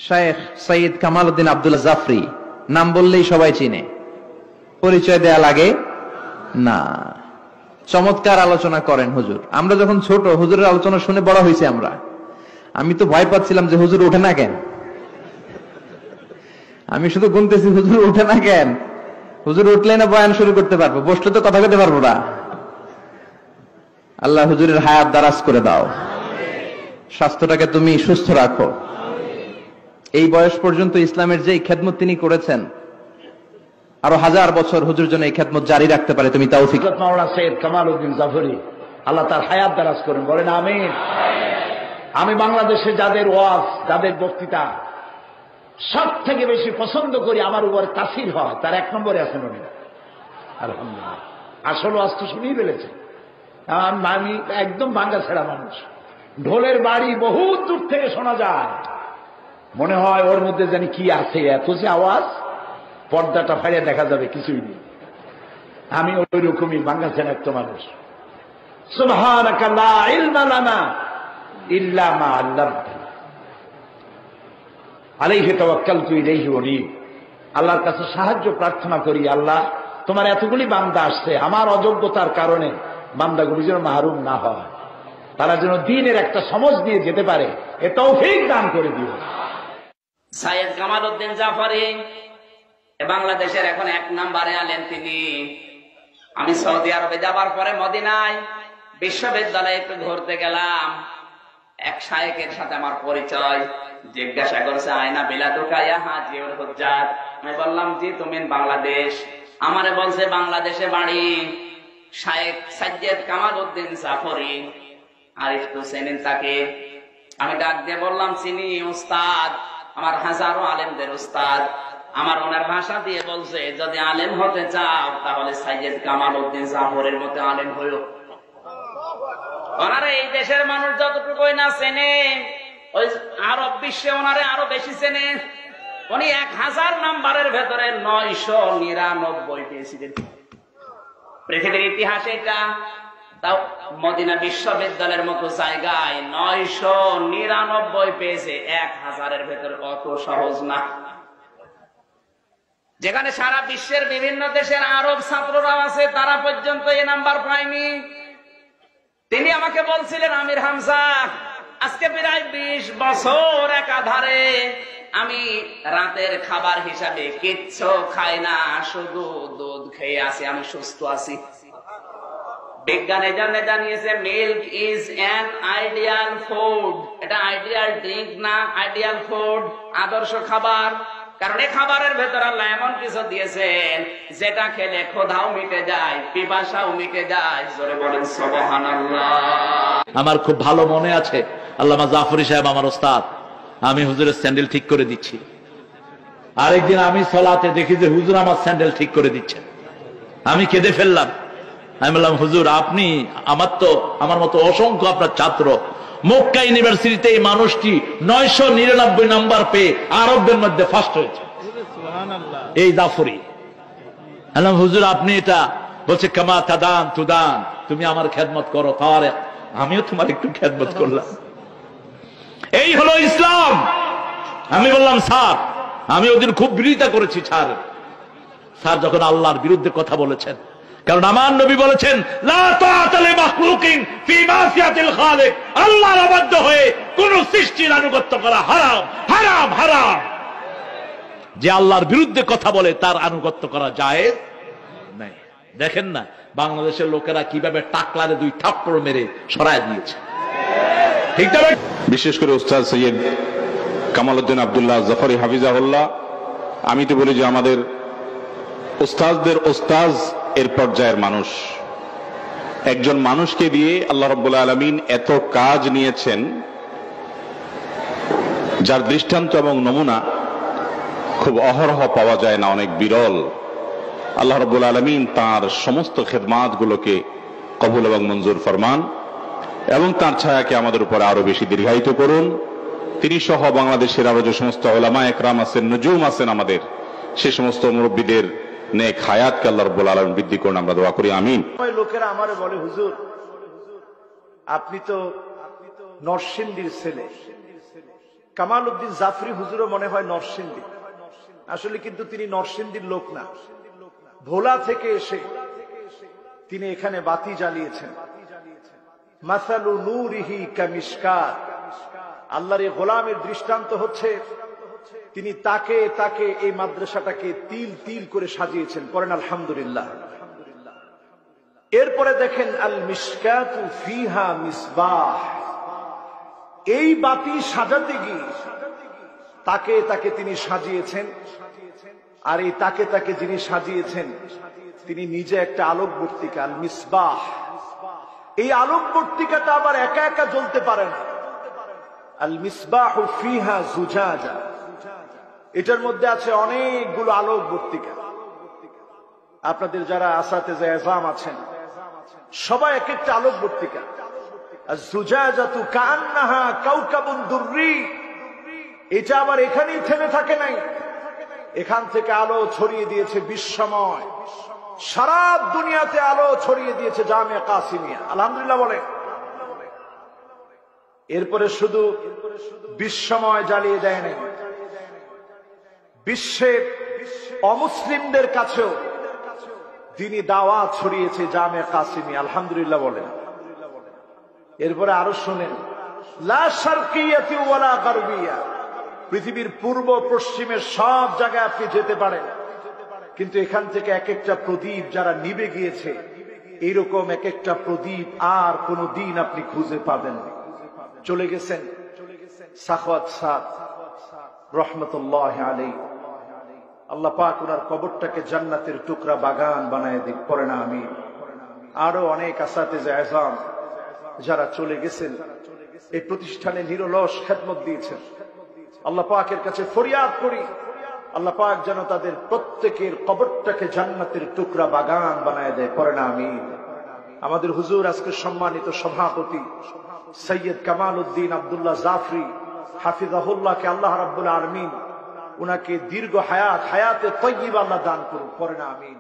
শায়েখ সৈয়দ কামাল উদ্দিন আব্দুল্লাহ জাফরি নাম বললেই সবাই চিনে, পরিচয় দেয়া লাগে না। চমৎকার আলোচনা করেন হুজুর। আমরা যখন ছোট হুজুরের আলোচনা শুনে বড় হয়েছে আমরা। আমি তো ভয় পাচ্ছিলাম যে হুজুর ওঠে না কেন, আমি শুধু গুনতেছি হুজুর ওঠে না কেন। হুজুর উঠলে না বয়ান শুরু করতে পারবো, বসলে তো কথা বলতে পারবো না। আল্লাহ হুজুরের হায়াত দারাজ করে দাও, স্বাস্থ্যটাকে তুমি সুস্থ রাখো। এই বয়স পর্যন্ত ইসলামের যে খেদমত তিনি করেছেন, আরো 1000 বছর হুজুর জন্য এই খেদমত জারি রাখতে পারে তুমি তৌফিক। মাওলানা সৈয়দ কামাল উদ্দিন জাফরি, আল্লাহ তার হায়াত দারাজ করেন, বলেন আমিন। আমি বাংলাদেশে যাদের ওয়াজ, যাদের বক্তৃতা সব থেকে বেশি পছন্দ করি, আমার উপরে তাসির হয়, তার 1 নম্বরে আছেন উনি। আলহামদুলিল্লাহ, আসল ওয়াজ তো শুনেই ফেলেছে। আমি একদম ভাঙ্গা ছেড়া মানুষ, ঢোলের বাড়ি বহুত দূর থেকে শোনা যায়, মনে হয় ওর মধ্যে জানি কি আছে, এত যে আওয়াজ, পর্দাটা ফাড়িয়ে দেখা যাবে কিছুই নেই। আমি ওই রকমই ভাঙ্গা ছেড়া একটা মানুষ। সুবহানাকা লা ইলমা লানা ইল্লা মা আল্লামতানা আলাইহি তাওয়াক্কালতু ইলাইহি উনীব। আল্লাহর কাছে সাহায্য প্রার্থনা করি, আল্লাহ তোমার এতগুলি বান্দা আসছে, আমার অযোগ্যতার কারণে বান্দাগুলি যেন মাহরুম না হয়, তারা যেন দ্বীনের একটা সমঝ নিয়ে যেতে পারে, এ তৌফিক দান করে দিও। সৈয়দ কামাল উদ্দিন জাফরি বাংলাদেশের এখন 1 নম্বরে আলেন তিনি। আমি সৌদি আরবে যাবার পরে মদিনায় বিশ্ববিদ্যালয়ে একটু ঘুরতে গেলাম, এক শায়েখের সাথে আমার পরিচয়। জিজ্ঞাসা করছে আয়না বিলাদুকা ইয়া হাজিউল হুজ্জাত। আমি বললাম জি, তুমি বাংলাদেশ। আমারে বলছে বাংলাদেশে বাড়ি। শায়েখ সৈয়দ কামাল উদ্দিন জাফরি, আরিফ তো চেনেন তাকে? আমি ডাক দিয়ে বললাম চিনি, উস্তাদ, আমার হাজারো আলেমদের উস্তাদ। আমার ওনার ভাষা দিয়ে বলছে যদি আলেম হতে চাও তাহলে সৈয়দ কামাল উদ্দিন জাফরের মতো আলেম হইও। ওনারা এই দেশের মানুষ যতটুকুই না চেনে, ওই আরব বিশ্বে ওনারে আরো বেশি চেনে। উনি 1000 নাম্বারের ভেতরে 999 পেয়েছিলেন পৃথিবীর ইতিহাসে। এটা তাও মদিনা বিশ্ববিদ্যালয়ের মতো জায়গায় 999 পেয়েছে 1000-এর ভেতরে, অত সহজ না। যেখানে সারা বিশ্বের বিভিন্ন দেশের আরব ছাত্ররা আছে, তারা পর্যন্ত এই নাম্বার পায়নি। তিনি আমাকে বলছিলেন আমির হামজা, আজকে প্রায় 20 বছর একাধারে আমি রাতের খাবার হিসাবে কিচ্ছু খাই না, শুধু দুধ খেয়ে আছি, আমি সুস্থ আছি। বিজ্ঞান এই জন্য জানিয়েছে milk is an ideal food. এটা আইডিয়াল ড্রিঙ্ক না, আইডিয়াল ফুড, আদর্শ খাবার। কারণ এই খাবারের ভেতর আল্লাহ এমন কিছু দিয়েছেন যেটা খেলে ক্ষুধাও মিটে যায়, পিপাসাও মিটে যায়। জোরে বলেন সুবহানাল্লাহ। আমার খুব ভালো মনে আছে, আল্লামা জাফরি সাহেব আমার ওস্তাদ, আমি হুজুরের স্যান্ডেল ঠিক করে দিচ্ছি। আরেকদিন আমি সলাতে দেখি যে হুজুর আমার স্যান্ডেল ঠিক করে দিচ্ছেন, আমি কেঁদে ফেললাম। আমি বললাম হুজুর, আপনি আমার মতো অসংখ্য আপনার ছাত্র, মক্কা ইউনিভার্সিটিতে এই মানুষটি 999 নাম্বার পেয়ে আরবদের মধ্যে ফার্স্ট হয়েছে, এই জাফরি। বললাম হুজুর আপনি এটা, বলছে কামা তাদান তুদান, তুমি আমার খেদমত করো, তাহলে আমিও তোমার একটু খেদমত করলাম। এই হলো ইসলাম। আমি বললাম স্যার, আমি ওদিন খুব বিরোধিতা করেছি স্যার যখন আল্লাহর বিরুদ্ধে কথা বলেছেন, কারণ আমার নবী বলেছেন লা তাআতা লিমাখলুকিন ফি মাসিয়াতিল খালিক, আল্লাহর অবাধ্য হয়ে কোন সৃষ্টির আনুগত্য করা হারাম, হারাম, হারাম। যে আল্লাহর বিরুদ্ধে কথা বলে তার আনুগত্য করা জায়েজ নাই। দেখেন না বাংলাদেশের লোকেরা কিভাবে টাকলারে 2 থাপ্পড় মেরে সরায় দিয়েছে, ঠিক না? বিশেষ করে উস্তাদ সৈয়দ কামাল উদ্দিন আব্দুল্লাহ জাফরি হাফিজাহুল্লাহ, আমি তো বলি যে আমাদের উস্তাদদের উস্তাদ এর পর্যায়ের মানুষ। একজন মানুষকে দিয়ে আল্লাহ রাব্বুল আলামিন এত কাজ নিয়েছেন যার দৃষ্টান্ত এবং নমুনা খুব অহরহ পাওয়া যায় না, অনেক বিরল। আল্লাহ রাব্বুল আলামিন তার সমস্ত খেদমাত গুলোকে কবুল এবং মঞ্জুর ফরমান এবং তার ছায়াকে আমাদের উপর আরো বেশি দীর্ঘায়িত করুন। তিনি সহ বাংলাদেশের আরো যে সমস্ত উলামা একরাম আছেন, নজুম আছেন আমাদের, সে সমস্ত মুরব্বীদের নেক হায়াতকে আল্লাহ রাব্বুল আলামিন বৃদ্ধি করুন, আমরা দোয়া করি আমিন। লোকেরা আমারে বলে হুজুর আপনি তো নরসিংদীর ছেলে, কামাল উদ্দিন জাফরি হুজুরও মনে হয় নরসিংদী, আসলে কিন্তু তিনি নরসিংদীর লোক না, ভোলা থেকে এসে তিনি এখানে বাতি জ্বালিয়েছেন। মাসালু নূরিহি কামিশকাত, আল্লাহর এই গোলামের দৃষ্টান্ত হচ্ছে তিনি তাকে তাকে এই মাদ্রাসাটাকে তিল তিল করে সাজিয়েছেন। পড়েন আলহামদুলিল্লাহ। এরপরে দেখেন আল মিশকাতু ফিহা মিসবাহ, এই বাতি সাজাতে গিয়ে তাকে তাকে তিনি সাজিয়েছেন। আর এই তাকে তাকে যিনি সাজিয়েছেন তিনি নিজে একটা আলোকবর্তিকা, আল মিসবাহ। এই আলোকবর্তিকাটা আবার একা একা জ্বলতে পারে না। আল মিসবাহু ফিহা জুজাজা, এটার মধ্যে আছে অনেকগুলো আলোকবর্তিকা। আপনাদের যারা আসাতেজে এজাম আছেন সবাই এক একটা আলোকবর্তিকা। জুজাজাতু কান্নাহা কাউকাবুন দুররি, এটা আবার এখানেই থেমে থাকে নাই, এখান থেকে আলো ছড়িয়ে দিয়েছে বিশ্বময়, সারা দুনিয়াতে আলো ছড়িয়ে দিয়েছে জামিয়া কাসিমিয়া। আলহামদুলিল্লাহ বলে। এরপরে শুধু বিশ্বময় জ্বালিয়ে দেয় নাই, বিশ্বের অমুসলিমদের কাছেও তিনি দাওয়াত ছড়িয়েছে জামিয়া কাসিমিয়া। আলহামদুলিল্লাহ বলেন। এরপরে আরো শুনেন, লা শারকিয়াতি ওয়ালা গারবিয়া, পৃথিবীর পূর্ব পশ্চিমের সব জায়গায় আপনি যেতে পারেন, কিন্তু এখান থেকে এক একটা প্রদীপ যারা নিভে গিয়েছে, এইরকম এক একটা প্রদীপ আর কোন দিন আপনি খুঁজে পাবেন। চলে গেছেন সাখাওয়াত সাদ রহমতুল্লাহ আলাইহি, আল্লাহ পাক ওনার কবরটাকে জান্নাতের টুকরা বাগান বানায় দিক। পড়ে না আমিন। আরো অনেক আসাতেজে আযম যারা চলে গেছেন, এই প্রতিষ্ঠানে নিরলস খেদমত দিয়েছেন, আল্লাহ পাকের কাছে ফরিয়াদ করি আল্লাহ পাক যেন তাদের প্রত্যেকের কবরটাকে জান্নাতের টুকরা বাগান বানায় দেয়। পড়ে না আমিন। আমাদের হুজুর আজকে সম্মানিত সভাপতি সৈয়দ কামাল উদ্দিন আব্দুল্লাহ জাফরি হাফিজাহুল্লাহকে আল্লাহ রাব্বুল আলামিন উনাকে দীর্ঘ হায়াতে তয়্যিবা আল্লাহ দান করুন। পড়ে না আমিন।